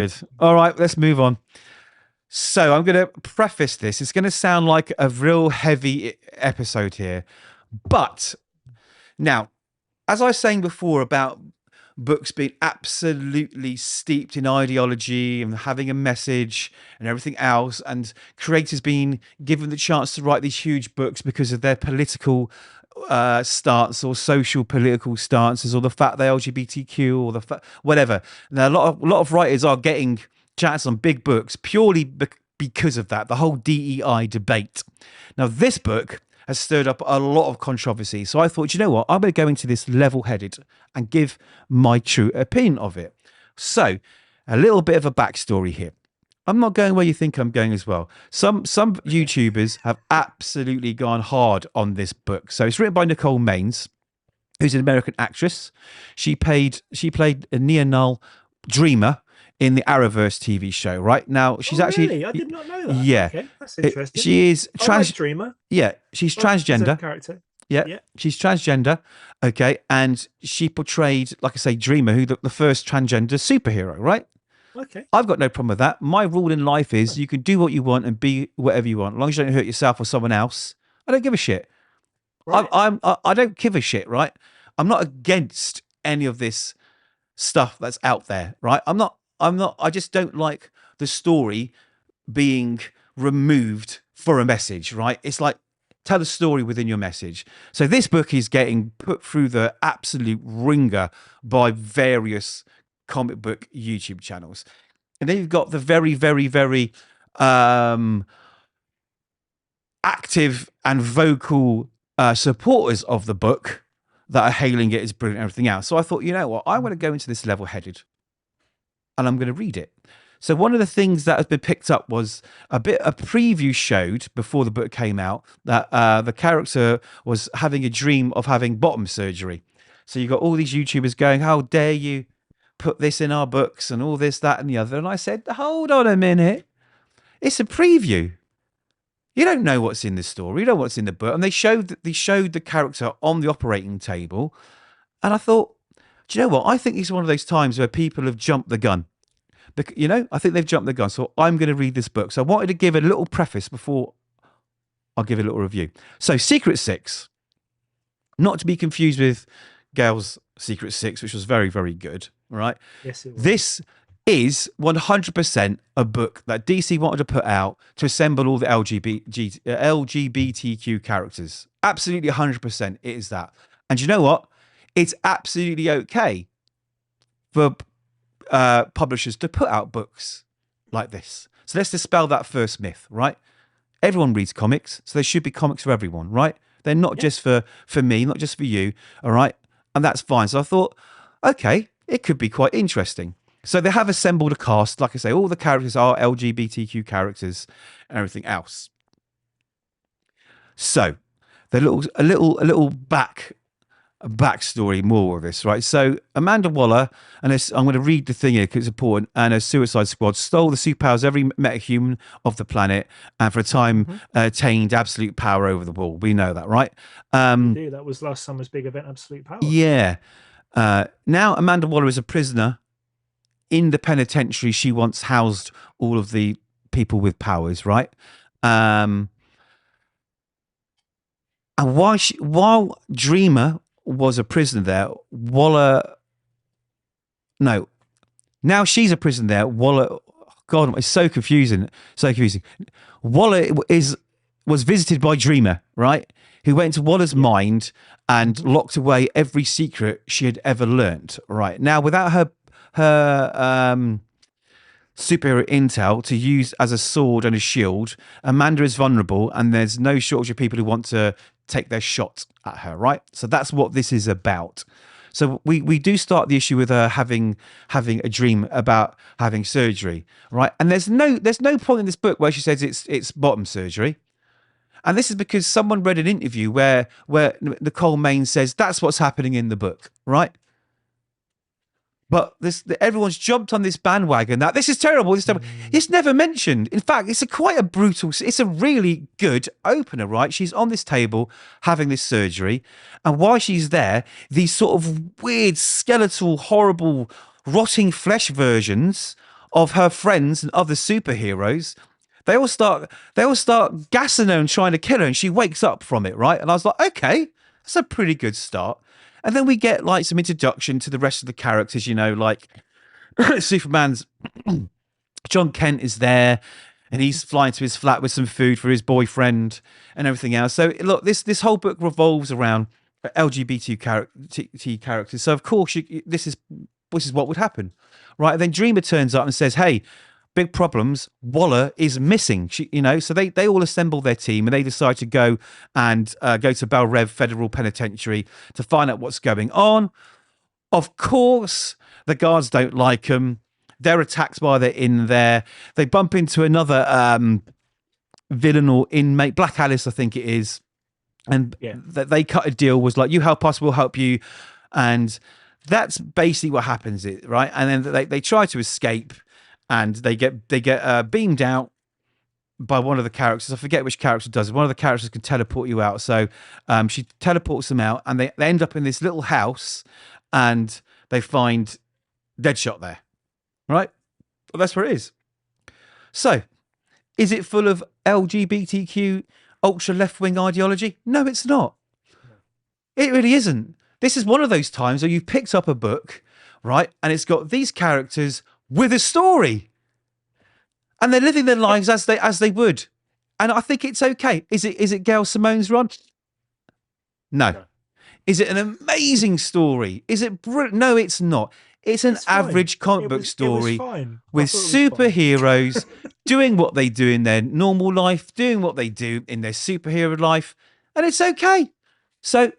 Good. All right, let's move on. So I'm going to preface this. It's going to sound like a real heavy episode here. But now, as I was saying before about books being absolutely steeped in ideology and having a message and everything else, and creators being given the chance to write these huge books because of their political stance or social political stances, or the fact they're LGBTQ, or whatever. Now, a lot of writers are getting chances on big books purely because of that, the whole DEI debate. Now, this book has stirred up a lot of controversy. So I thought, you know what? I'm going to go into this level-headed and give my true opinion of it. So a little bit of a backstory here. I'm not going where you think I'm going as well. Some YouTubers have absolutely gone hard on this book. So it's written by Nicole Maines, who's an American actress. She played a Nia Null Dreamer in the Arrowverse TV show. Right now, she's actually. Really? I did not know that. Yeah, okay, that's interesting. She is Dreamer. Yeah, she's transgender. Character. Yeah, she's transgender. Okay, and she portrayed, like I say, Dreamer, who the first transgender superhero. Right. Okay. I've got no problem with that. My rule in life is you can do what you want and be whatever you want, as long as you don't hurt yourself or someone else. I don't give a shit. Right. I don't give a shit, right? I'm not against any of this stuff that's out there, right? I just don't like the story being removed for a message, right? It's like, tell the story within your message. So this book is getting put through the absolute ringer by various comic book YouTube channels. And then you've got the very, very, very active and vocal supporters of the book that are hailing it as brilliant and everything else. So I thought, you know what, I'm going to go into this level-headed and I'm going to read it. So one of the things that has been picked up was a preview showed before the book came out that the character was having a dream of having bottom surgery. So you got all these YouTubers going, how dare you put this in our books and all this, that, and the other. And I said, hold on a minute. It's a preview. You don't know what's in the story. You don't know what's in the book. And they showed the character on the operating table. And I thought, do you know what? I think it's one of those times where people have jumped the gun. You know, I think they've jumped the gun. So I'm going to read this book. So I wanted to give a little preface before I'll give a little review. So Secret Six, not to be confused with Gail's Secret Six, which was very, very good. Right? Yes, it was. This is 100% a book that DC wanted to put out to assemble all the LGBTQ characters. Absolutely 100% it is that. And you know what? It's absolutely okay for publishers to put out books like this. So let's dispel that first myth, right? Everyone reads comics, so there should be comics for everyone, right? They're not just for me, not just for you, all right? And that's fine. So I thought, okay, it could be quite interesting. So they have assembled a cast. Like I say, all the characters are LGBTQ characters and everything else. So a little backstory more of this, right? So Amanda Waller, and I'm going to read the thing here because it's important, and her Suicide Squad stole the superpowers of every metahuman of the planet, and for a time attained absolute power over the world. We know that, right? That was last summer's big event, Absolute Power. Yeah. Now Amanda Waller is a prisoner in the penitentiary. She once housed all of the people with powers, right? And while Dreamer was a prisoner there, now she's a prisoner there. God, it's so confusing. Waller was visited by Dreamer, right? Who went to Waller's mind and locked away every secret she had ever learned. Right now, without her superhero intel to use as a sword and a shield, Amanda is vulnerable, and there's no shortage of people who want to take their shot at her. Right, so that's what this is about. So we do start the issue with her having a dream about having surgery, right? And there's no point in this book where she says it's bottom surgery. And this is because someone read an interview where Nicole Maines says that's what's happening in the book, right? But everyone's jumped on this bandwagon that this is terrible. It's never mentioned. In fact, it's a really good opener, right? She's on this table having this surgery, and while she's there, these sort of weird, skeletal, horrible, rotting flesh versions of her friends and other superheroes. They all start gassing her and trying to kill her, and she wakes up from it, right? And I was like, okay, that's a pretty good start. And then we get like some introduction to the rest of the characters, like Superman's John Kent is there, and he's flying to his flat with some food for his boyfriend and everything else. So look, this whole book revolves around LGBT characters. So of course, this is what would happen, right? And then Dreamer turns up and says, "Hey, big problems. Waller is missing." So they all assemble their team and they decide to go to Bell Rev Federal Penitentiary to find out what's going on. Of course, the guards don't like them. They're attacked while they're in there. They bump into another villain or inmate, Black Alice, I think it is. And they cut a deal, was like, you help us, we'll help you. And that's basically what happens, right? And then they try to escape and they get beamed out by one of the characters. I forget which character does it. One of the characters can teleport you out. So she teleports them out and they end up in this little house and they find Deadshot there. Right? Well, that's where it is. So, is it full of LGBTQ ultra left-wing ideology? No, it's not. It really isn't. This is one of those times where you've picked up a book, right, and it's got these characters with a story. And they're living their lives as they would. And I think it's okay. Is it Gail Simone's run? No. Is it an amazing story? Is it brilliant? No, it's not. It's an average comic book story with superheroes doing what they do in their normal life, doing what they do in their superhero life, and it's okay. So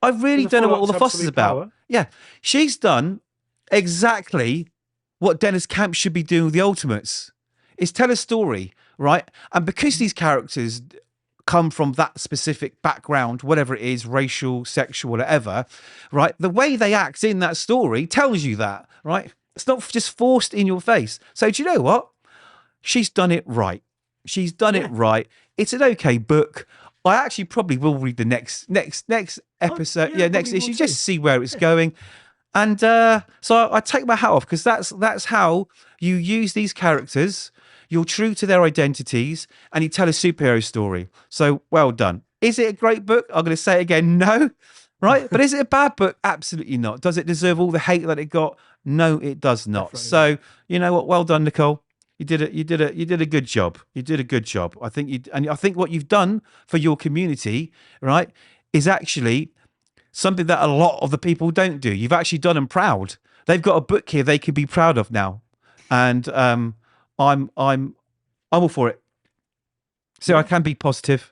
I really don't know what all the fuss is about. Yeah, she's done exactly what Dennis Camp should be doing with the Ultimates, is tell a story, right? And because these characters come from that specific background, whatever it is, racial, sexual, whatever, right? The way they act in that story tells you that, right? It's not just forced in your face. So do you know what? She's done it right. She's done it right. It's an okay book. I actually probably will read the next episode. Next issue, just to see where it's going. And so I take my hat off, because that's how you use these characters. You're true to their identities and you tell a superhero story. So well done. Is it a great book? I'm going to say it again, no. Right? But is it a bad book? Absolutely not. Does it deserve all the hate that it got? No, it does not. Definitely. So you know what? Well done, Nicole. You did a good job. You did a good job. I think what you've done for your community, right, is actually something that a lot of the people don't do. You've actually done them proud. They've got a book here they can be proud of now. And I'm all for it. So I can be positive.